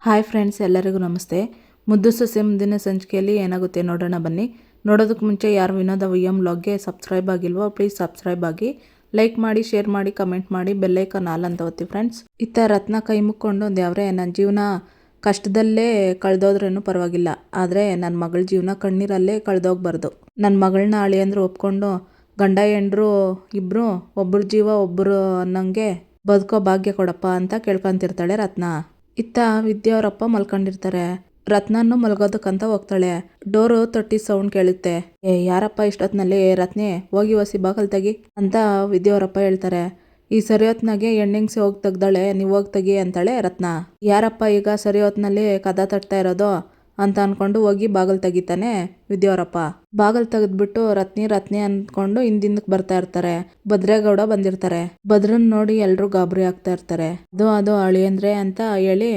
Hi friends, ಎಲ್ಲರಿಗೂ ನಮಸ್ತೆ. ಮುದ್ದು ಸೊಸೆ ಮುಂದಿನ ಸಂಚಿಕೆಯಲ್ಲಿ ಏನಾಗುತ್ತೆ ನೋಡೋಣ ಬನ್ನಿ. ನೋಡೋದಕ್ಕೆ ಮುಂಚೆ ಯಾರು ವಿನೋದ ವಿಎಂ ವ್ಲಾಗ್ಗೆ ಸಬ್ಸ್ಕ್ರೈಬ್ ಆಗಿಲ್ವೋ ಪ್ಲೀಸ್ ಸಬ್ಸ್ಕ್ರೈಬ್ ಆಗಿ, ಲೈಕ್ ಮಾಡಿ, ಶೇರ್ ಮಾಡಿ, ಕಮೆಂಟ್ ಮಾಡಿ, ಬೆಲ್ಲೈಕನ್ ಆಲ್ ಅಂತ ಒತ್ತಿ ಫ್ರೆಂಡ್ಸ್. ಇತ್ತ ರತ್ನ ಕೈ ಮುಕ್ಕೊಂಡು ದೇವ್ರೆ, ನನ್ನ ಜೀವನ ಕಷ್ಟದಲ್ಲೇ ಕಳೆದೋದ್ರೂ ಪರವಾಗಿಲ್ಲ, ಆದರೆ ನನ್ನ ಮಗಳ ಜೀವನ ಕಣ್ಣೀರಲ್ಲೇ ಕಳೆದೋಗ್ಬಾರ್ದು. ನನ್ನ ಮಗಳನ್ನ ಅಳಿಯಂದ್ರು ಒಪ್ಕೊಂಡು ಗಂಡ ಹೆಂಡ್ರು ಇಬ್ಬರು ಒಬ್ಬರು ಜೀವ ಒಬ್ಬರು ಅನ್ನಂಗೆ ಬದುಕೋ ಭಾಗ್ಯ ಕೊಡಪ್ಪ ಅಂತ ಕೇಳ್ಕೊಂತಿರ್ತಾಳೆ ರತ್ನ. ಇತ್ತ ವಿದ್ಯಾವರಪ್ಪ ಮಲ್ಕೊಂಡಿರ್ತಾರೆ. ರತ್ನನ್ನು ಮಲ್ಗೋದಕ್ಕಂತ ಹೋಗ್ತಾಳೆ. ಡೋರು ತಟ್ಟಿ ಸೌಂಡ್ ಕೇಳುತ್ತೆ. ಯಾರಪ್ಪ ಇಷ್ಟೊತ್ತಿನಲ್ಲಿ? ರತ್ನೆ, ಹೋಗಿ ಹೊಸಿ ಬಾಕಲ್ ತೆಗಿ ಅಂತ ವಿದ್ಯಾವರಪ್ಪ ಹೇಳ್ತಾರೆ. ಈ ಸರಿ ಹೊತ್ನಾಗೆ ಹೆಣ್ಣೆಂಗ್ಸಿ ಹೋಗಿ ತೆಗ್ದಾಳೆ, ನೀವು ಹೋಗಿ ತೆಗಿ ಅಂತಾಳೆ ರತ್ನ. ಯಾರಪ್ಪ ಈಗ ಸರಿ ಹೊತ್ನಲ್ಲಿ ಕದ ತಟ್ತಾ ಇರೋದು ಅಂತ ಅನ್ಕೊಂಡು ಹೋಗಿ ಬಾಗಲ್ ತೆಗಿತಾನೆ ವಿದ್ಯಾವರಪ್ಪ. ಬಾಗಲ್ ತೆಗೆದ್ಬಿಟ್ಟು ರತ್ನಿ ಅನ್ಕೊಂಡು ಹಿಂದಿಂದಕ್ಕೆ ಬರ್ತಾ ಇರ್ತಾರೆ. ಭದ್ರೇಗೌಡ ಬಂದಿರ್ತಾರೆ. ಭದ್ರನ್ ನೋಡಿ ಎಲ್ರು ಗಾಬರಿ ಆಗ್ತಾ ಇರ್ತಾರೆ. ಅದು ಅಳಿಯಂದ್ರೆ ಅಂತ ಹೇಳಿ,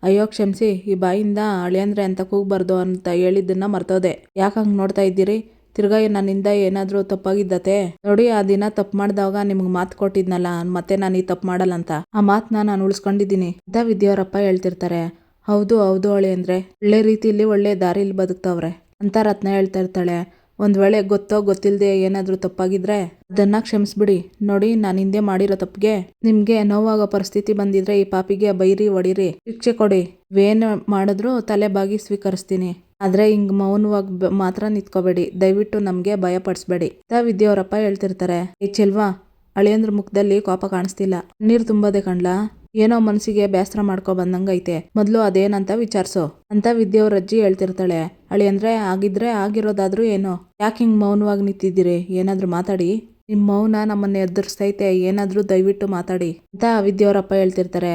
ಅಯ್ಯೋ ಕ್ಷಮಿಸಿ, ಈ ಬಾಯಿಂದ ಅಳಿಯಂದ್ರೆ ಅಂತ ಕೂಗ್ಬಾರ್ದು ಅಂತ ಹೇಳಿದ್ದನ್ನ ಮರ್ತೋದೆ. ಯಾಕಂಗ್ ನೋಡ್ತಾ ಇದ್ದೀರಿ? ತಿರ್ಗಾ ನನ್ನಿಂದ ಏನಾದ್ರೂ ತಪ್ಪಾಗಿದ್ದತೆ ನೋಡಿ. ಆ ದಿನ ತಪ್ಪು ಮಾಡಿದಾಗ ನಿಮ್ಗೆ ಮಾತು ಕೊಟ್ಟಿದ್ನಲ್ಲ, ಮತ್ತೆ ನಾನು ಈ ತಪ್ಪು ಮಾಡಲ್ಲ ಅಂತ, ಆ ಮಾತನ್ನ ನಾನು ಉಳಿಸ್ಕೊಂಡಿದ್ದೀನಿ ಅಂತ ವಿದ್ಯಾವರಪ್ಪ ಹೇಳ್ತಿರ್ತಾರೆ. ಹೌದು ಅಳಿಯಂದ್ರೆ ಒಳ್ಳೆ ರೀತಿಯಲ್ಲಿ ಒಳ್ಳೆ ದಾರಿಲಿ ಬದುಕ್ತವ್ರೆ ಅಂತ ರತ್ನ ಹೇಳ್ತಾ ಇರ್ತಾಳೆ. ಒಂದ್ ವೇಳೆ ಗೊತ್ತೋ ಗೊತ್ತಿಲ್ಲದೆ ಏನಾದ್ರೂ ತಪ್ಪಾಗಿದ್ರೆ ಅದನ್ನ ಕ್ಷಮಿಸ್ಬಿಡಿ. ನೋಡಿ, ನಾನು ಹಿಂದೆ ಮಾಡಿರೋ ತಪ್ಪಿಗೆ ನಿಮ್ಗೆ ನೋವಾಗೋ ಪರಿಸ್ಥಿತಿ ಬಂದಿದ್ರೆ ಈ ಪಾಪಿಗೆ ಬೈರಿ, ಹೊಡೀರಿ, ಶಿಕ್ಷೆ ಕೊಡಿ, ಏನ್ ಮಾಡಿದ್ರು ತಲೆ ಬಾಗಿ ಸ್ವೀಕರಿಸ್ತೀನಿ. ಆದ್ರೆ ಹಿಂಗ್ ಮೌನವಾಗಿ ಮಾತ್ರ ನಿಂತ್ಕೋಬೇಡಿ, ದಯವಿಟ್ಟು ನಮ್ಗೆ ಭಯ ಪಡಿಸ್ಬೇಡಿ ಅಂತ ವಿದ್ಯಾವರಪ್ಪ ಹೇಳ್ತಿರ್ತಾರೆ. ಈ ಚೆಲ್ವಾ, ಅಳಿಯಂದ್ರ ಮುಖದಲ್ಲಿ ಕೋಪ ಕಾಣಿಸ್ತಿಲ್ಲ, ನೀರ್ ತುಂಬೋದೆ ಕಣ್ಲಾ, ಏನೋ ಮನ್ಸಿಗೆ ಬೇಸರ ಮಾಡ್ಕೊ ಬಂದಂಗೈತೆ, ಮೊದ್ಲು ಅದೇನಂತ ವಿಚಾರಿಸು ಅಂತ ವಿದ್ಯಾವ್ರ ಅಜ್ಜಿ ಹೇಳ್ತಿರ್ತಾಳೆ. ಅಳಿಯಂದ್ರೆ ಆಗಿದ್ರೆ ಆಗಿರೋದಾದ್ರೂ ಏನೋ, ಯಾಕೆ ಹಿಂಗ್ ಮೌನವಾಗಿ ನಿಂತಿದ್ದೀರಿ? ಏನಾದ್ರೂ ಮಾತಾಡಿ, ನಿಮ್ ಮೌನ ನಮ್ಮನ್ನ ಎದುರಿಸ್ತೈತೆ, ಏನಾದ್ರೂ ದಯವಿಟ್ಟು ಮಾತಾಡಿ ಅಂತ ವಿದ್ಯಾವರಪ್ಪ ಹೇಳ್ತಿರ್ತಾರೆ.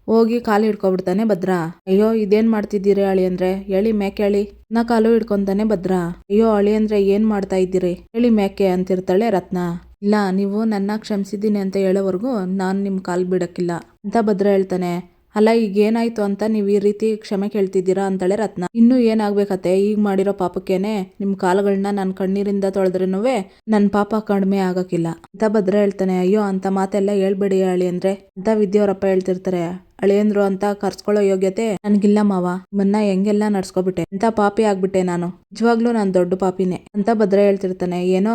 ಹೋಗಿ ಕಾಲು ಹಿಡ್ಕೊಬಿಡ್ತಾನೆ ಭದ್ರ. ಅಯ್ಯೋ, ಇದೇನ್ ಮಾಡ್ತಿದ್ದೀರಿ ಅಳಿಯಂದ್ರೆ, ಹೇಳಿ ಮೇಕೆ ಹೇಳಿ. ನಾ ಕಾಲು ಹಿಡ್ಕೊಂತಾನೆ ಭದ್ರ. ಅಯ್ಯೋ ಅಳಿಯಂದ್ರೆ, ಏನ್ ಮಾಡ್ತಾ ಇದ್ದೀರಿ ಹೇಳಿ ಮೇಕೆ ಅಂತಿರ್ತಾಳೆ ರತ್ನ. ಇಲ್ಲ, ನೀವು ನನ್ನ ಕ್ಷಮಿಸಿದ್ದೀನಿ ಅಂತ ಹೇಳೋವರೆಗೂ ನಾನು ನಿಮ್ಮ ಕಾಲು ಬಿಡಕ್ಕಿಲ್ಲ ಅಂತ ಭದ್ರ ಹೇಳ್ತಾನೆ. ಅಲ್ಲ, ಈಗ ಏನಾಯ್ತು ಅಂತ ನೀವು ಈ ರೀತಿ ಕ್ಷಮೆ ಕೇಳ್ತಿದ್ದೀರಾ ಅಂತಾಳೆ ರತ್ನ. ಇನ್ನೂ ಏನಾಗ್ಬೇಕತ್ತೆ? ಈಗ ಮಾಡಿರೋ ಪಾಪಕ್ಕೇನೆ ನಿಮ್ಮ ಕಾಲುಗಳನ್ನ ನನ್ನ ಕಣ್ಣೀರಿಂದ ತೊಳೆದ್ರೇನು ನನ್ನ ಪಾಪ ಕಡಿಮೆ ಆಗಕ್ಕಿಲ್ಲ ಅಂತ ಭದ್ರ ಹೇಳ್ತಾನೆ. ಅಯ್ಯೋ, ಅಂತ ಮಾತೆಲ್ಲ ಹೇಳ್ಬೇಡಿ ಅಳಿಯಂದ್ರೆ ಅಂತ ವಿದ್ಯಾವರಪ್ಪ ಹೇಳ್ತಿರ್ತಾರೆ. ಅಳಿಯಂದ್ರು ಅಂತ ಕರ್ಸ್ಕೊಳ್ಳೋ ಯೋಗ್ಯತೆ ನನ್ಗಿಲ್ಲ ಮಾವ, ನಿಮ್ಮನ್ನ ಹೆಂಗೆಲ್ಲ ನಡ್ಸ್ಕೊಬಿಟ್ಟೆ, ಅಂತ ಪಾಪಿ ಆಗ್ಬಿಟ್ಟೆ ನಾನು, ನಿಜವಾಗ್ಲೂ ನಾನು ದೊಡ್ಡ ಪಾಪಿನೇ ಅಂತ ಭದ್ರ ಹೇಳ್ತಿರ್ತಾನೆ. ಏನೋ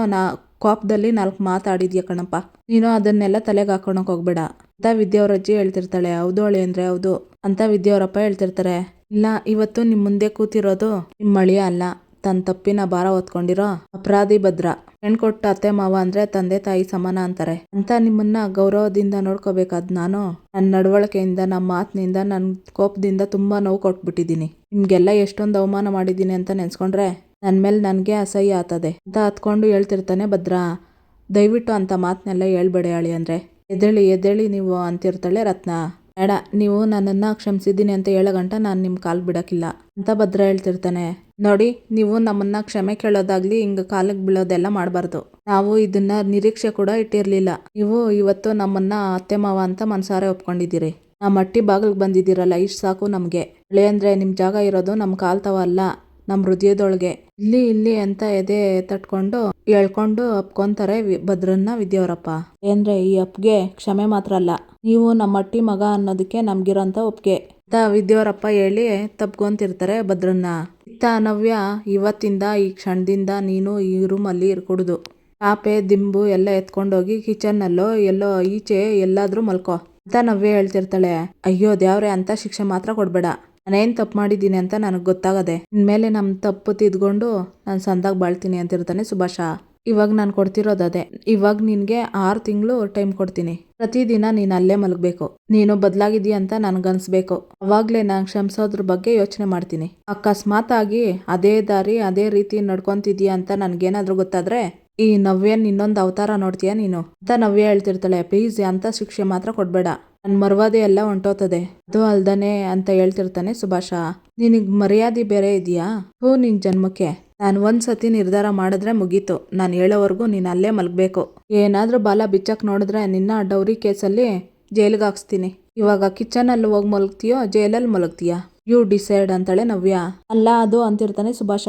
ಕೋಪದಲ್ಲಿ 4 ಮಾತಾಡಿದ್ಯಾ ಕಣಪ್ಪ, ನೀನು ಅದನ್ನೆಲ್ಲ ತಲೆಗೆ ಹಾಕೊಳಕ್ ಹೋಗ್ಬೇಡ ಅಂತ ವಿದ್ಯಾವ್ರ ಅಜ್ಜಿ ಹೇಳ್ತಿರ್ತಾಳೆ. ಹೌದು ಅಳಿಯಂದ್ರೆ ಹೌದು ಅಂತ ವಿದ್ಯಾವರಪ್ಪ ಹೇಳ್ತಿರ್ತಾರೆ. ಇಲ್ಲ, ಇವತ್ತು ನಿಮ್ ಮುಂದೆ ಕೂತಿರೋದು ನಿಮ್ ಅಳಿಯ ಅಲ್ಲ, ತನ್ನ ತಪ್ಪಿನ ಭಾರ ಹೊತ್ಕೊಂಡಿರೋ ಅಪರಾಧಿ ಭದ್ರ. ಹೆಣ್ಕೊಟ್ಟ ಅತ್ತೆ ಮಾವ ಅಂದ್ರೆ ತಂದೆ ತಾಯಿ ಸಮಾನ ಅಂತಾರೆ ಅಂತ ನಿಮ್ಮನ್ನ ಗೌರವದಿಂದ ನೋಡ್ಕೋಬೇಕಾದ್ ನಾನು ನನ್ನ ನಡವಳಿಕೆಯಿಂದ, ನಮ್ಮ ಮಾತಿನಿಂದ, ನನ್ನ ಕೋಪದಿಂದ ತುಂಬಾ ನೋವು ಕೊಟ್ಬಿಟ್ಟಿದ್ದೀನಿ. ನಿಮ್ಗೆಲ್ಲ ಎಷ್ಟೊಂದು ಅವಮಾನ ಮಾಡಿದ್ದೀನಿ ಅಂತ ನೆನ್ಸ್ಕೊಂಡ್ರೆ ನನ್ನ ಮೇಲೆ ನನಗೆ ಅಸಹ್ಯ ಆಗ್ತದೆ ಅಂತ ಹತ್ಕೊಂಡು ಹೇಳ್ತಿರ್ತಾನೆ ಭದ್ರ. ದಯವಿಟ್ಟು ಅಂತ ಮಾತನ್ನೆಲ್ಲ ಹೇಳ್ಬೇಡಿ ಅಳಿಯಂದ್ರೆ, ಎದ್ದೇಳಿ ನೀವು ಅಂತಿರ್ತಾಳೆ ರತ್ನ. ಬೇಡ, ನೀವು ನನ್ನನ್ನು ಕ್ಷಮಿಸಿದ್ದೀನಿ ಅಂತ ಹೇಳೋ ಗಂಟ ನಾನು ನಿಮ್ಮ ಕಾಲು ಬಿಡೋಕ್ಕಿಲ್ಲ ಅಂತ ಭದ್ರ ಹೇಳ್ತಿರ್ತಾನೆ. ನೋಡಿ, ನೀವು ನಮ್ಮನ್ನ ಕ್ಷಮೆ ಕೇಳೋದಾಗ್ಲಿ ಹಿಂಗೆ ಕಾಲಿಗೆ ಬೀಳೋದೆಲ್ಲ ಮಾಡಬಾರ್ದು. ನಾವು ಇದನ್ನ ನಿರೀಕ್ಷೆ ಕೂಡ ಇಟ್ಟಿರ್ಲಿಲ್ಲ. ನೀವು ಇವತ್ತು ನಮ್ಮನ್ನ ಅತ್ತೆ ಮಾವ ಅಂತ ಮನ್ಸಾರೆ ಒಪ್ಕೊಂಡಿದ್ದೀರಿ. ಆ ಮಟ್ಟಿ ಬಾಗಿಲಿಗೆ ಬಂದಿದ್ದೀರಲ್ಲ, ಇಷ್ಟು ಸಾಕು ನಮಗೆ. ಅಳಿಯಂದ್ರೆ, ನಿಮ್ಮ ಜಾಗ ಇರೋದು ನಮ್ಮ ಕಾಲ್ತವ ಅಲ್ಲ, ನಮ್ಮ ಹೃದಯದೊಳಗೆ. ಇಲ್ಲಿ ಅಂತ ಎದೆ ತಟ್ಕೊಂಡು ಹೇಳ್ಕೊಂಡು ಅಪ್ಕೊಂತಾರೆ ಭದ್ರನ್ನ ವಿದ್ಯಾವರಪ್ಪ. ಅಂದ್ರೆ ಈ ಅಪ್ಗೆ ಕ್ಷಮೆ ಮಾತ್ರ ಅಲ್ಲ, ನೀವು ನಮ್ಮ ಅಟ್ಟಿ ಮಗ ಅನ್ನೋದಕ್ಕೆ ನಮ್ಗಿರೋಂಥ ಒಪ್ಗೆ ಅಂತ ವಿದ್ಯಾವರಪ್ಪ ಹೇಳಿ ತಪ್ಕೊಂತಿರ್ತಾರೆ ಭದ್ರನ್ನ. ಇತ್ತ ನವ್ಯ, ಇವತ್ತಿಂದ ಈ ಕ್ಷಣದಿಂದ ನೀನು ಈ ರೂಮಲ್ಲಿ ಕುಡುದು ಚಾಪೆ ದಿಂಬು ಎಲ್ಲ ಎತ್ಕೊಂಡೋಗಿ ಕಿಚನ್ನಲ್ಲೋ ಎಲ್ಲೋ ಈಚೆ ಎಲ್ಲಾದ್ರೂ ಮಲ್ಕೋ ಅಂತ ನವ್ಯ ಹೇಳ್ತಿರ್ತಾಳೆ. ಅಯ್ಯೋ ದೇವ್ರೆ, ಅಂತ ಶಿಕ್ಷೆ ಮಾತ್ರ ಕೊಡ್ಬೇಡ, ನಾನೇನ್ ತಪ್ಪು ಮಾಡಿದ್ದೀನಿ ಅಂತ ನನಗೆ ಗೊತ್ತಾಗದೆ, ಇನ್ಮೇಲೆ ನಮ್ಮ ತಪ್ಪು ತಿದ್ಕೊಂಡು ನಾನು ಸಂದಾಗ ಬಾಳ್ತೀನಿ ಅಂತಿರ್ತಾನೆ ಸುಭಾಷ. ಇವಾಗ ನಾನು ಕೊಡ್ತಿರೋದೇ, ಇವಾಗ ನಿನ್ಗೆ 6 ತಿಂಗಳು ಟೈಮ್ ಕೊಡ್ತೀನಿ. ಪ್ರತಿದಿನ ನೀನು ಅಲ್ಲೇ ಮಲಗಬೇಕು. ನೀನು ಬದಲಾಗಿದೀಯ ಅಂತ ನನ್ಗನ್ಸ್ಬೇಕು. ಅವಾಗ್ಲೇ ನಾನು ಕ್ಷಮಿಸೋದ್ರ ಬಗ್ಗೆ ಯೋಚನೆ ಮಾಡ್ತೀನಿ. ಅಕಸ್ಮಾತ್ ಆಗಿ ಅದೇ ದಾರಿ ಅದೇ ರೀತಿ ನಡ್ಕೊಂತಿದೀಯ ಅಂತ ನನ್ಗೇನಾದ್ರೂ ಗೊತ್ತಾದ್ರೆ ಈ ನವ್ಯನ್ ಇನ್ನೊಂದು ಅವತಾರ ನೋಡ್ತೀಯ ನೀನು ಅಂತ ನವ್ಯ ಹೇಳ್ತಿರ್ತಾಳೆ. ಪ್ಲೀಸ್, ಅಂತ ಶಿಕ್ಷೆ ಮಾತ್ರ ಕೊಡ್ಬೇಡ, ನನ್ನ ಮರ್ವಾದೆ ಎಲ್ಲ ಹೊಂಟೋತದೆ, ಅದು ಅಲ್ದಾನೆ ಅಂತ ಹೇಳ್ತಿರ್ತಾನೆ ಸುಭಾಷ. ನಿನಗ್ ಮರ್ಯಾದೆ ಬೇರೆ ಇದೆಯಾ? ನಿನ್ ಜನ್ಮಕ್ಕೆ. ನಾನು ಒಂದ್ಸತಿ ನಿರ್ಧಾರ ಮಾಡಿದ್ರೆ ಮುಗೀತು, ನಾನು ಹೇಳೋವರೆಗೂ ನೀನು ಅಲ್ಲೇ ಮಲಗಬೇಕು. ಏನಾದ್ರೂ ಬಾಲ ಬಿಚ್ಚಕ್ ನೋಡಿದ್ರೆ ನಿನ್ನ ಡೌರಿ ಕೇಸಲ್ಲಿ ಜೈಲಿಗೆ ಹಾಕ್ಸ್ತೀನಿ. ಇವಾಗ ಕಿಚನಲ್ಲಿ ಹೋಗಿ ಮಲಗ್ತೀಯೋ ಜೈಲಲ್ಲಿ ಮಲಗ್ತೀಯಾ? ಯು ಡಿಸೈಡ್ ಅಂತಾಳೆ ನವ್ಯ. ಅಲ್ಲ ಅದು ಅಂತಿರ್ತಾನೆ Subhash.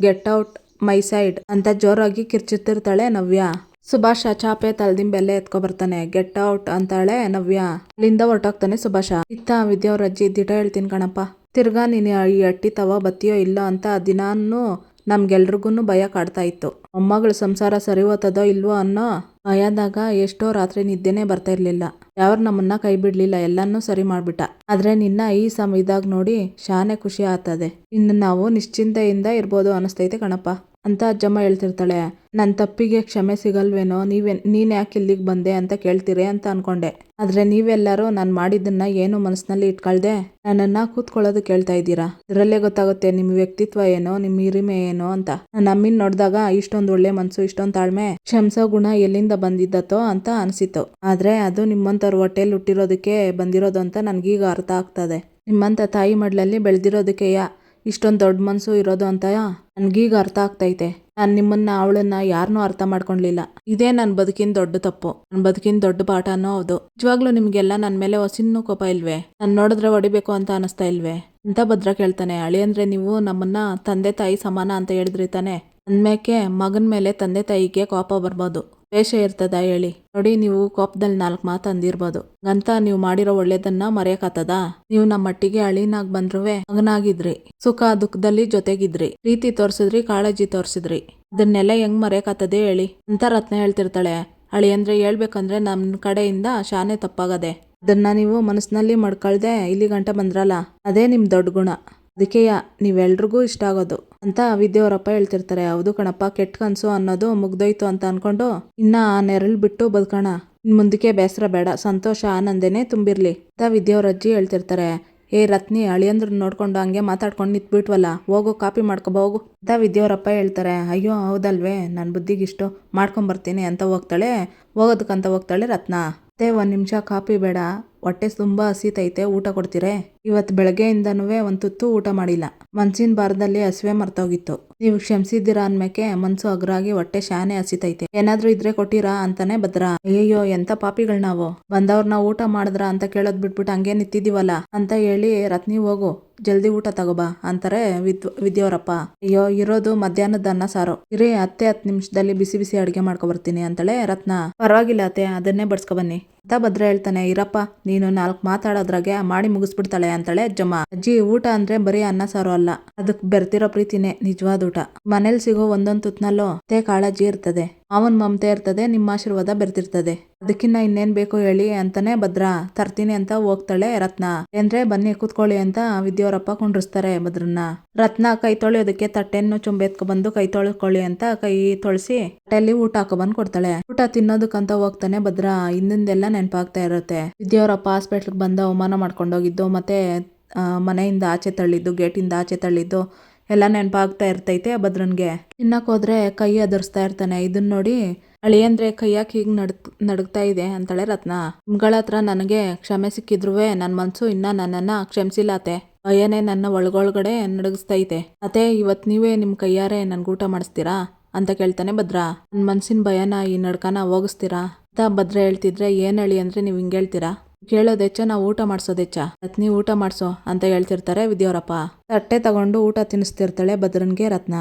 Get out my side ಅಂತ ಜೋರಾಗಿ ಕಿರ್ಚುತ್ತಿರ್ತಾಳೆ ನವ್ಯ. ಸುಭಾಷ ಚಾಪೆ ತಲೆದಿಂಬೆಲ್ಲ ಎತ್ಕೊ ಬರ್ತಾನೆ. ಗೆಟ್ ಔಟ್ ಅಂತಾಳೆ ನವ್ಯ. ಅಲ್ಲಿಂದ ಹೊರಟೋಗ್ತಾನೆ ಸುಭಾಷ. ಇತ್ತ ವಿದ್ಯಾವ್ರ ಅಜ್ಜಿ, ದಿಟ ಹೇಳ್ತೀನಿ ಕಣಪ್ಪ, ತಿರ್ಗಾ ನೀನು ಈ ಅಟ್ಟಿ ತವ ಬತ್ತೀಯೋ ಇಲ್ಲೋ ಅಂತ ದಿನಾನು ನಮ್ಗೆಲ್ರಿಗೂ ಭಯ ಕಾಡ್ತಾ ಇತ್ತು. ಮೊಮ್ಮಗಳ ಸಂಸಾರ ಸರಿ ಹೋಗ್ತದೋ ಇಲ್ವೋ ಅನ್ನೋ ಭಯದಾಗ ಎಷ್ಟೋ ರಾತ್ರಿ ನಿದ್ದೆನೇ ಬರ್ತಾ ಇರ್ಲಿಲ್ಲ. ಯಾರು ನಮ್ಮನ್ನ ಕೈ ಬಿಡ್ಲಿಲ್ಲ, ಎಲ್ಲಾನು ಸರಿ ಮಾಡ್ಬಿಟ್ಟ. ಆದ್ರೆ ನಿನ್ನ ಈ ಇದಾಗ ನೋಡಿ ಶಾನೆ ಖುಷಿ ಆಗ್ತದೆ. ಇನ್ನು ನಾವು ನಿಶ್ಚಿಂತೆಯಿಂದ ಇರ್ಬೋದು ಅನಿಸ್ತೈತೆ ಕಣಪ್ಪ ಅಂತ ಅಜ್ಜಮ್ಮ ಹೇಳ್ತಿರ್ತಾಳೆ. ನನ್ನ ತಪ್ಪಿಗೆ ಕ್ಷಮೆ ಸಿಗಲ್ವೇನೋ, ನೀನ್ ಯಾಕೆ ಇಲ್ಲಿಗೆ ಬಂದೆ ಅಂತ ಕೇಳ್ತೀರಿ ಅಂತ ಅನ್ಕೊಂಡೆ. ಆದ್ರೆ ನೀವೆಲ್ಲರೂ ನಾನು ಮಾಡಿದ್ದನ್ನ ಏನು ಮನಸ್ಸಿನಲ್ಲಿ ಇಟ್ಕೊಳ್ದೆ ನನ್ನನ್ನ ಕೂತ್ಕೊಳ್ಳೋದು ಕೇಳ್ತಾ ಇದ್ದೀರಾ. ಇದರಲ್ಲೇ ಗೊತ್ತಾಗುತ್ತೆ ನಿಮ್ಮ ವ್ಯಕ್ತಿತ್ವ ಏನೋ, ನಿಮ್ಮ ಹಿರಿಮೆ ಏನೋ ಅಂತ. ನಮ್ಮಿನ್ ನೋಡಿದಾಗ ಇಷ್ಟೊಂದು ಒಳ್ಳೆ ಮನ್ಸು, ಇಷ್ಟೊಂದು ತಾಳ್ಮೆ, ಕ್ಷಮಿಸೋ ಗುಣ ಎಲ್ಲಿಂದ ಬಂದಿದ್ದತೋ ಅಂತ ಅನಿಸಿತು. ಆದ್ರೆ ಅದು ನಿಮ್ಮಂತವ್ರ ಹೊಟ್ಟೆಲ್ ಹುಟ್ಟಿರೋದಕ್ಕೆ ಬಂದಿರೋದು ಅಂತ ನನ್ಗೀಗ ಅರ್ಥ ಆಗ್ತದೆ. ನಿಮ್ಮಂತ ತಾಯಿ ಮಡ್ಲಲ್ಲಿ ಬೆಳೆದಿರೋದಕ್ಕೆಯ ಇಷ್ಟೊಂದು ದೊಡ್ಡ ಮನ್ಸು ಇರೋದು ಅಂತ ನನ್ಗೀಗ ಅರ್ಥ ಆಗ್ತೈತೆ. ನಾನು ನಿಮ್ಮನ್ನ ಅವಳನ್ನ ಯಾರನ್ನೂ ಅರ್ಥ ಮಾಡ್ಕೊಂಡ್ಲಿಲ್ಲ. ಇದೇ ನನ್ನ ಬದುಕಿನ ದೊಡ್ಡ ತಪ್ಪು, ನನ್ನ ಬದುಕಿನ ದೊಡ್ಡ ಪಾಠನೂ ಹೌದು. ನಿಜವಾಗ್ಲೂ ನಿಮ್ಗೆಲ್ಲ ನನ್ನ ಮೇಲೆ ಹೊಸಿನ್ನೂ ಕೋಪ ಇಲ್ವೇ? ನಾನು ನೋಡಿದ್ರೆ ಹೊಡಿಬೇಕು ಅಂತ ಅನಿಸ್ತಾ ಇಲ್ವೇ ಅಂತ ಭದ್ರ ಕೇಳ್ತಾನೆ. ಅಳಿಯಂದ್ರೆ ನೀವು ನಮ್ಮನ್ನ ತಂದೆ ತಾಯಿ ಸಮಾನ ಅಂತ ಹೇಳಿದ್ರಿ ತಾನೆ. ಅಂದ್ಮೇಕೆ ಮಗನ ಮೇಲೆ ತಂದೆ ತಾಯಿಗೆ ಕೋಪ ಬರ್ಬೋದು, ದ್ವೇಷ ಇರ್ತದ ಹೇಳಿ? ನೋಡಿ, ನೀವು ಕೋಪದಲ್ಲಿ 4 ಮಾತು ಅಂದಿರ್ಬೋದು ಅಂತ ನೀವು ಮಾಡಿರೋ ಒಳ್ಳೇದನ್ನ ಮರೆಯಕ್ಕಾತದ? ನೀವು ನಮ್ಮ ಮಟ್ಟಿಗೆ ಅಳಿನಾಗ್ ಬಂದ್ರುವೆ ಮಗನಾಗಿದ್ರಿ, ಸುಖ ದುಃಖದಲ್ಲಿ ಜೊತೆಗಿದ್ರಿ, ಪ್ರೀತಿ ತೋರ್ಸಿದ್ರಿ, ಕಾಳಜಿ ತೋರ್ಸಿದ್ರಿ. ಅದನ್ನೆಲ್ಲ ಹೆಂಗ್ ಮರೆಯಕ್ಕಾತದೆ ಹೇಳಿ ಅಂತ ರತ್ನ ಹೇಳ್ತಿರ್ತಾಳೆ. ಅಳಿಯಂದ್ರೆ ಹೇಳ್ಬೇಕಂದ್ರೆ ನಮ್ಮ ಕಡೆಯಿಂದ ಶಾನೆ ತಪ್ಪಾಗದೆ. ಅದನ್ನ ನೀವು ಮನಸ್ಸಿನಲ್ಲಿ ಮಡ್ಕೊಳ್ದೆ ಇಲ್ಲಿ ಗಂಟ ಬಂದ್ರಲ್ಲ, ಅದೇ ನಿಮ್ ದೊಡ್ಡ ಗುಣ. ಅದಕ್ಕೆಯ ನೀವೆಲ್ರಿಗೂ ಇಷ್ಟ ಆಗೋದು ಅಂತ ವಿದ್ಯಾವರಪ್ಪ ಹೇಳ್ತಿರ್ತಾರೆ. ಹೌದು ಕಣಪ್ಪ, ಕೆಟ್ಟ ಕನ್ಸು ಅನ್ನೋದು ಮುಗ್ದೋಯ್ತು ಅಂತ ಅನ್ಕೊಂಡು ಇನ್ನ ಆ ನೆರಳು ಬಿಟ್ಟು ಬದುಕೋಣ. ಮುಂದಕ್ಕೆ ಬೇಸರ ಬೇಡ, ಸಂತೋಷ ಆನಂದನೇ ತುಂಬಿರ್ಲಿ ಅಂತ ವಿದ್ಯಾವರಜ್ಜಿ ಹೇಳ್ತಿರ್ತಾರೆ. ಏ ರತ್ನಿ, ಅಳಿಯಂದ್ರ ನೋಡ್ಕೊಂಡು ಹಂಗೆ ಮಾತಾಡ್ಕೊಂಡು ನಿಂತ್ಬಿಟ್ವಲ್ಲ, ಹೋಗು ಕಾಪಿ ಮಾಡ್ಕೊಬ ಹೋಗು ಅಂತ ವಿದ್ಯಾವರಪ್ಪ ಹೇಳ್ತಾರೆ. ಅಯ್ಯೋ ಹೌದಲ್ವೇ, ನನ್ನ ಬುದ್ಧಿಗಿಷ್ಟು ಮಾಡ್ಕೊಂಬರ್ತೀನಿ ಅಂತ ಹೋಗೋದಕ್ಕಂತ ಹೋಗ್ತಾಳೆ ರತ್ನ. ಮತ್ತೆ 1 ನಿಮಿಷ ಕಾಪಿ ಬೇಡ, ಹೊಟ್ಟೆ ತುಂಬಾ ಹಸಿತೈತೆ, ಊಟ ಕೊಡ್ತೀರೇ? ಇವತ್ತು ಬೆಳಗ್ಗೆಯಿಂದನೂ ಒಂದು ತುತ್ತು ಊಟ ಮಾಡಿಲ್ಲ. ಮನ್ಸಿನ ಭಾರದಲ್ಲಿ ಹಸಿವೆ ಮರ್ತೋಗಿತ್ತು. ನೀವು ಕ್ಷಮಿಸಿದ್ದೀರಾ ಅನ್ಮೇಕೆ ಮನ್ಸು ಅಗ್ರಾಗಿ ಹೊಟ್ಟೆ ಶಾನೆ ಹಸಿತೈತೆ. ಏನಾದ್ರೂ ಇದ್ರೆ ಕೊಟ್ಟಿರಾ ಅಂತಾನೆ ಭದ್ರ. ಅಯ್ಯಯ್ಯೋ ಎಂತ ಪಾಪಿಗಳು ನಾವು, ಬಂದವ್ರನ್ನ ಊಟ ಮಾಡಿದ್ರ ಅಂತ ಕೇಳೋದ್ ಬಿಟ್ಬಿಟ್ಟು ಹಂಗೆ ನಿಂತಿದೀವಲ್ಲ ಅಂತ ಹೇಳಿ ರತ್ನಿ ಹೋಗು ಜಲ್ದಿ ಊಟ ತಗೋಬಾ ಅಂತಾರೆ ವಿದ್ಯಾವರಪ್ಪ. ಅಯ್ಯೋ ಇರೋದು ಮಧ್ಯಾಹ್ನದ ಅನ್ನ ಸಾರು, ಇರಿ ಅತ್ತೆ 10 ನಿಮಿಷದಲ್ಲಿ ಬಿಸಿ ಬಿಸಿ ಅಡುಗೆ ಮಾಡ್ಕೊ ಬರ್ತೀನಿ ಅಂತಾಳೆ ರತ್ನ. ಪರವಾಗಿಲ್ಲ ಅತ್ತೆ, ಅದನ್ನೇ ಬಡ್ಸ್ಕೊ ಬನ್ನಿ ಅಂತ ಭದ್ರ ಹೇಳ್ತಾನೆ. ಇರಪ್ಪ, ನೀನು 4 ಮಾತಾಡೋದ್ರಾಗೆ ಮಾಡಿ ಮುಗಿಸ್ಬಿಡ್ತಾಳೆ ಅಂತಾಳೆ ಅಜ್ಜಮ್ಮ. ಅಜ್ಜಿ, ಊಟ ಅಂದ್ರೆ ಬರೀ ಅನ್ನ ಸಾರು ಅಲ್ಲ, ಅದಕ್ ಬೆರ್ತಿರೋ ಪ್ರೀತಿನೇ ನಿಜವಾದ ಊಟ. ಮನೇಲಿ ಸಿಗೋ ಒಂದೊಂದು ತುತ್ನಲ್ಲೂ ಅತ್ತೆ ಕಾಳಜಿ ಇರ್ತದೆ, ಅವನ್ ಮಮತೆ ಇರ್ತದೆ, ನಿಮ್ಮ ಆಶೀರ್ವಾದ ಬೆರ್ತಿರ್ತದೆ. ಅದಕ್ಕಿನ್ನ ಇನ್ನೇನ್ ಬೇಕು ಹೇಳಿ ಅಂತಾನೆ ಭದ್ರ. ತರ್ತೀನಿ ಅಂತ ಹೋಗ್ತಾಳೆ ರತ್ನ. ಅಂದ್ರೆ ಬನ್ನಿ ಕೂತ್ಕೊಳ್ಳಿ ಅಂತ ವಿದ್ಯಾವರಪ್ಪ ಕುಂಡ್ರಿಸ್ತಾರೆ ಭದ್ರನ್ನ. ರತ್ನ ಕೈ ತೊಳೆಯೋದಕ್ಕೆ ತಟ್ಟೆಯನ್ನು ಚುಂಬೆತ್ಕೊ ಬಂದು ಕೈ ತೊಳ್ಕೊಳ್ಳಿ ಅಂತ ಕೈ ತೊಳ್ಸಿ ತಟ್ಟೆಯಲ್ಲಿ ಊಟ ಹಾಕೊಬಂದು ಕೊಡ್ತಾಳೆ. ಊಟ ತಿನ್ನೋದಕ್ಕಂತ ಹೋಗ್ತಾನೆ ಭದ್ರ. ಹಿಂದಿಂದೆಲ್ಲ ನೆನಪಾಗ್ತಾ ಇರುತ್ತೆ. ವಿದ್ಯಾವರಪ್ಪ ಹಾಸ್ಪಿಟ್ಲ್ಗೆ ಬಂದ ಅವಮಾನ ಮಾಡ್ಕೊಂಡೋಗಿದ್ದು, ಮತ್ತೆ ಮನೆಯಿಂದ ಆಚೆ ತಳ್ಳಿದ್ದು, ಗೇಟಿಂದ ಆಚೆ ತಳ್ಳಿದ್ದು ಎಲ್ಲ ನೆನಪಾಗ್ತಾ ಇರ್ತೈತೆ ಭದ್ರನ್ಗೆ. ತಿನ್ನಕ್ ಹೋದ್ರೆ ಕೈ ಅದರ್ಸ್ತಾ ಇರ್ತಾನೆ. ಇದನ್ನ ನೋಡಿ ಅಳಿಯಂದ್ರೆ ಕೈಯಾಕ್ ಹೀಗ್ ನಡುಗ್ತಾ ಇದೆ ಅಂತಾಳೆ ರತ್ನ. ನಿಮ್ಗಳ ಹತ್ರ ನನಗೆ ಕ್ಷಮೆ ಸಿಕ್ಕಿದ್ರುವೆ ನನ್ನ ಮನ್ಸು ಇನ್ನ ನನ್ನನ್ನ ಕ್ಷಮಿಸಿಲ್ಲ ಅತ್ತೆ. ಭಯನೇ ನನ್ನ ಒಳಗೊಳಗಡೆ ನಡುಗಿಸ್ತೈತೆ. ಅತ್ತೆ, ಇವತ್ ನೀವೇ ನಿಮ್ ಕೈಯಾರೆ ನನ್ಗೆ ಊಟ ಮಾಡಿಸ್ತೀರಾ ಅಂತ ಕೇಳ್ತಾನೆ ಭದ್ರ. ನನ್ನ ಮನ್ಸಿನ ಭಯನ ಈ ನಡ್ಕನ ಹೋಗಿಸ್ತೀರಾ ಅಂತ ಭದ್ರ ಹೇಳ್ತಿದ್ರೆ, ಏನ್ ಹೇಳಿ ಅಂದ್ರೆ ನೀವ್ ಹಿಂಗ್ ಹೇಳ್ತೀರಾ? ಕೇಳೋದೆಚ್ಚ, ನಾವು ಊಟ ಮಾಡ್ಸೋದೆಚ್ಚ, ರತ್ನಿ ಊಟ ಮಾಡ್ಸೋ ಅಂತ ಹೇಳ್ತಿರ್ತಾರೆ ವಿದ್ಯಾವರಪ್ಪ. ತಟ್ಟೆ ತಗೊಂಡು ಊಟ ತಿನ್ನಿಸ್ತಿರ್ತಾಳೆ ಭದ್ರನ್ಗೆ ರತ್ನ.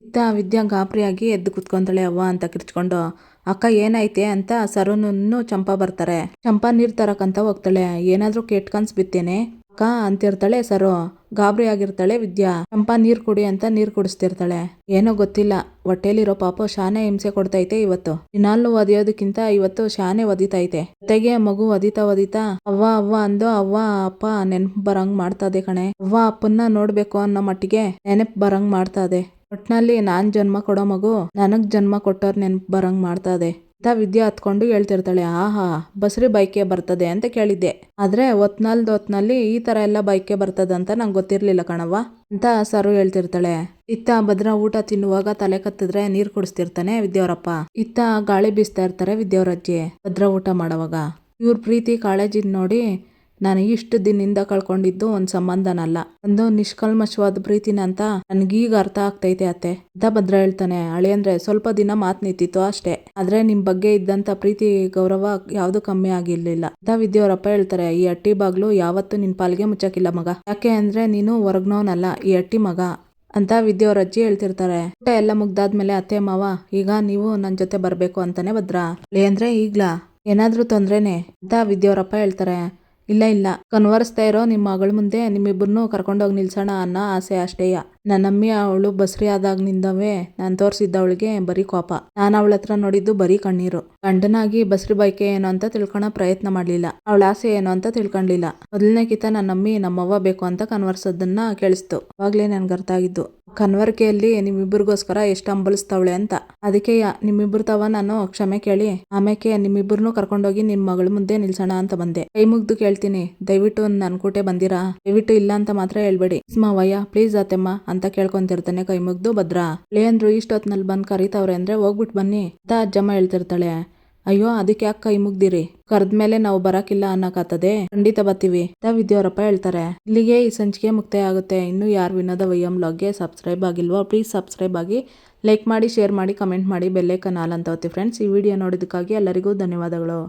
ಇತ್ತ ವಿದ್ಯಾ ಗಾಬರಿಯಾಗಿ ಎದ್ದು ಕುತ್ಕೊಂತಾಳೆ. ಅವ್ವ ಅಂತ ಕಿರ್ಚ್ಕೊಂಡು. ಅಕ್ಕ ಏನಾಯ್ತೆ ಅಂತ ಸರುನನ್ನು ಚಂಪಾ ಬರ್ತಾರೆ. ಚಂಪಾ ನೀರ್ ತರಕಂತ ಹೋಗ್ತಾಳೆ. ಏನಾದ್ರೂ ಕೆಟ್ಟ ಕನ್ಸ್ ಬಿತ್ತೇನೆ ಅಕ್ಕ ಅಂತಿರ್ತಾಳೆ ಸರು. ಗಾಬರಿ ಆಗಿರ್ತಾಳೆ ವಿದ್ಯಾ. ಚಂಪಾ ನೀರ್ ಕುಡಿ ಅಂತ ನೀರ್ ಕುಡಿಸ್ತಿರ್ತಾಳೆ. ಏನೋ ಗೊತ್ತಿಲ್ಲ, ಹೊಟ್ಟೆಲಿರೋ ಪಾಪ ಶಾನೆ ಹಿಂಸೆ ಕೊಡ್ತೈತೆ ಇವತ್ತು. ದಿನಾಲು ಒದಿಯೋದಕ್ಕಿಂತ ಇವತ್ತು ಶಾನೆ ಒದಿತೈತೆ. ಜೊತೆಗೆ ಮಗು ಒದಿತಾ ಅವ್ವ ಅವ್ವ ಅಂದು ಅವ್ವ ಅಪ್ಪ ನೆನಪು ಬರಂಗ್ ಮಾಡ್ತದೆ ಕಣೆ. ಅವ್ವ ಅಪ್ಪನ್ನ ನೋಡ್ಬೇಕು ಅನ್ನೋ ಮಟ್ಟಿಗೆ ನೆನಪು ಬರಂಗ್ ಮಾಡ್ತದೆ. ಒಟ್ನಲ್ಲಿ ನಾನ್ ಜನ್ಮ ಕೊಡೋ ಮಗು ನನಗ್ ಜನ್ಮ ಕೊಟ್ಟೋರ್ ನೆನಪು ಬರಂಗ್ ಮಾಡ್ತದೆ ಅಂತ ವಿದ್ಯಾ ಹತ್ಕೊಂಡು ಹೇಳ್ತಿರ್ತಾಳೆ. ಆಹಾ, ಬಸ್ರಿ ಬೈಕೆ ಬರ್ತದೆ ಅಂತ ಕೇಳಿದ್ದೆ, ಆದ್ರೆ ಹೊತ್ನಲ್ಲಿ ಈ ತರ ಎಲ್ಲ ಬೈಕೆ ಬರ್ತದಂತ ನಂಗೆ ಗೊತ್ತಿರ್ಲಿಲ್ಲ ಕಣವ್ವ ಅಂತ ಸರು ಹೇಳ್ತಿರ್ತಾಳೆ. ಇತ್ತ ಭದ್ರ ಊಟ ತಿನ್ನುವಾಗ ತಲೆ ಕತ್ತಿದ್ರೆ ನೀರ್ ಕುಡಿಸ್ತಿರ್ತಾನೆ ವಿದ್ಯಾವರಪ್ಪ. ಇತ್ತ ಗಾಳಿ ಬೀಸ್ತಾ ಇರ್ತಾರೆ ವಿದ್ಯಾವರಜ್ಜಿ ಭದ್ರ ಊಟ ಮಾಡೋವಾಗ. ಇವ್ರ ಪ್ರೀತಿ ಕಾಳಜಿ ನೋಡಿ ನಾನು ಇಷ್ಟು ದಿನದಿಂದ ಕಳ್ಕೊಂಡಿದ್ದು ಒಂದ್ ಸಂಬಂಧನಲ್ಲ, ಒಂದು ನಿಷ್ಕಲ್ಮಶವಾದ ಪ್ರೀತಿನ ಅಂತ ನನ್ಗೀಗ ಅರ್ಥ ಆಗ್ತೈತೆ ಅತ್ತೆ ಅಂತ ಭದ್ರ ಹೇಳ್ತಾನೆ. ಅಳಿಯಂದ್ರೆ ಸ್ವಲ್ಪ ದಿನ ಮಾತ್ ನಿಂತಿತ್ತು ಅಷ್ಟೇ, ಆದ್ರೆ ನಿಮ್ ಬಗ್ಗೆ ಇದ್ದಂತ ಪ್ರೀತಿ ಗೌರವ ಯಾವ್ದು ಕಮ್ಮಿ ಆಗಿರ್ಲಿಲ್ಲ ಅಂತ ವಿದ್ಯಾವರಪ್ಪ ಹೇಳ್ತಾರೆ. ಈ ಅಟ್ಟಿ ಬಾಗ್ಲು ಯಾವತ್ತು ನಿನ್ ಪಾಲ್ಗೆ ಮುಚ್ಚಕಿಲ್ಲ ಮಗ, ಯಾಕೆ ಅಂದ್ರೆ ನೀನು ಹೊರಗ್ನವನಲ್ಲ, ಈ ಅಟ್ಟಿ ಮಗ ಅಂತ ವಿದ್ಯಾವರಜ್ಜಿ ಹೇಳ್ತಿರ್ತಾರೆ. ಊಟ ಎಲ್ಲ ಮುಗ್ದಾದ್ಮೇಲೆ ಅತ್ತೆ ಮಾವ ಈಗ ನೀವು ನನ್ ಜೊತೆ ಬರ್ಬೇಕು ಅಂತಾನೆ ಭದ್ರ. ಅಳಿಯಂದ್ರೆ ಈಗ್ಲಾ ಏನಾದ್ರೂ ತೊಂದ್ರೆನೆ ಅಂತ ವಿದ್ಯಾವರಪ್ಪ ಹೇಳ್ತಾರೆ. ಇಲ್ಲ ಕನ್ವರ್ಸ್ತಾ ಇರೋ ನಿಮ್ಮ ಮಗಳ ಮುಂದೆ ನಿಮ್ಮಿಬ್ಬರನ್ನೂ ಕರ್ಕೊಂಡೋಗಿ ನಿಲ್ಸೋಣ ಅನ್ನೋ ಆಸೆ ಅಷ್ಟೇಯ. ನನ್ನಮ್ಮಿ ಅವಳು ಬಸ್ರಿ ಆದಾಗ್ನಿಂದವೇ ನಾನು ತೋರಿಸಿದ್ದವಳಿಗೆ ಬರೀ ಕೋಪ. ನಾನು ಅವಳ ಹತ್ರ ನೋಡಿದ್ದು ಬರೀ ಕಣ್ಣೀರು. ಗಂಡನಾಗಿ ಬಸ್ರಿ ಬೈಕೆ ಏನು ಅಂತ ತಿಳ್ಕೊಳೋ ಪ್ರಯತ್ನ ಮಾಡ್ಲಿಲ್ಲ. ಅವಳ ಆಸೆ ಏನು ಅಂತ ತಿಳ್ಕೊಂಡ್ಲಿಲ್ಲ. ಮೊದಲನೇ ಕಿತ ನನ್ನಮ್ಮಿ ನಮ್ಮವ್ವ ಬೇಕು ಅಂತ ಕನ್ವರ್ಸೋದನ್ನ ಕೇಳಿಸ್ತು. ಅವಾಗ್ಲೇ ನನ್ಗೆ ಅರ್ಥ ಆಗಿದ್ದು ಕನ್ವರ್ಕೆಯಲ್ಲಿ ನಿಮ್ಮಿಬ್ಬರಿಗೋಸ್ಕರ ಎಷ್ಟು ಹಂಬಲಿಸ್ತವಳೆ ಅಂತ. ಅದಕ್ಕೆ ನಿಮ್ಮಿಬ್ಬರು ತವ ನಾನು ಕ್ಷಮೆ ಕೇಳಿ ಆಮೇಲೆ ನಿಮ್ಮಿಬ್ಬರನ್ನೂ ಕರ್ಕೊಂಡೋಗಿ ನಿಮ್ ಮಗಳ ಮುಂದೆ ನಿಲ್ಸೋಣ ಅಂತ ಬಂದೆ. ಕೈ ಮುಗ್ದು ಕೇಳ್ತೀನಿ, ದಯವಿಟ್ಟು ನನ್ ಕೂಟೆ ಬಂದಿರಾ? ದಯವಿಟ್ಟು ಇಲ್ಲ ಅಂತ ಮಾತ್ರ ಹೇಳ್ಬೇಡಿ. ಮಾವಯ್ಯ ಪ್ಲೀಸ್ ಅತ್ತೆಮ್ಮ ಅಂತ ಕೇಳ್ಕೊಂತಿರ್ತಾನೆ ಕೈ ಮುಗ್ದು. ಭದ್ರಾ ಲೇಂದ್ರು ಇಷ್ಟೊತ್ನಲ್ಲಿ ಬಂದ್ ಕರೀತವ್ರೆ ಅಂದ್ರೆ ಹೋಗ್ಬಿಟ್ಟು ಬನ್ನಿ ಅಂತ ಅಜ್ಜಮ್ಮ ಹೇಳ್ತಿರ್ತಾಳೆ. ಅಯ್ಯೋ ಅದಕ್ಕೆ ಯಾಕೆ ಕೈ ಮುಗ್ದಿರಿ? ಕರೆದ್ಮೇಲೆ ನಾವು ಬರಕಿಲ್ಲ ಅನ್ನಕಾತದೆ, ಖಂಡಿತ ಬರ್ತೀವಿ ಅಂತ ವಿದ್ಯಾವರಪ್ಪ ಹೇಳ್ತಾರೆ. ಇಲ್ಲಿಗೆ ಈ ಸಂಚಿಕೆ ಮುಕ್ತಾಯ ಆಗುತ್ತೆ. ಇನ್ನು ಯಾರು ವಿನೋದ ವೈಎಂ ಬ್ಲಾಗ್ಗೆ ಸಬ್ಸ್ಕ್ರೈಬ್ ಆಗಿಲ್ವೋ ಪ್ಲೀಸ್ ಸಬ್ಸ್ಕ್ರೈಬ್ ಆಗಿ, ಲೈಕ್ ಮಾಡಿ, ಶೇರ್ ಮಾಡಿ, ಕಮೆಂಟ್ ಮಾಡಿ, ಬೆಲ್ಲೈಕನ್ ಆಲ್ ಅಂತ ಒತ್ತಿ ಫ್ರೆಂಡ್ಸ್. ಈ ವಿಡಿಯೋ ನೋಡೋದಕ್ಕಾಗಿ ಎಲ್ಲರಿಗೂ ಧನ್ಯವಾದಗಳು.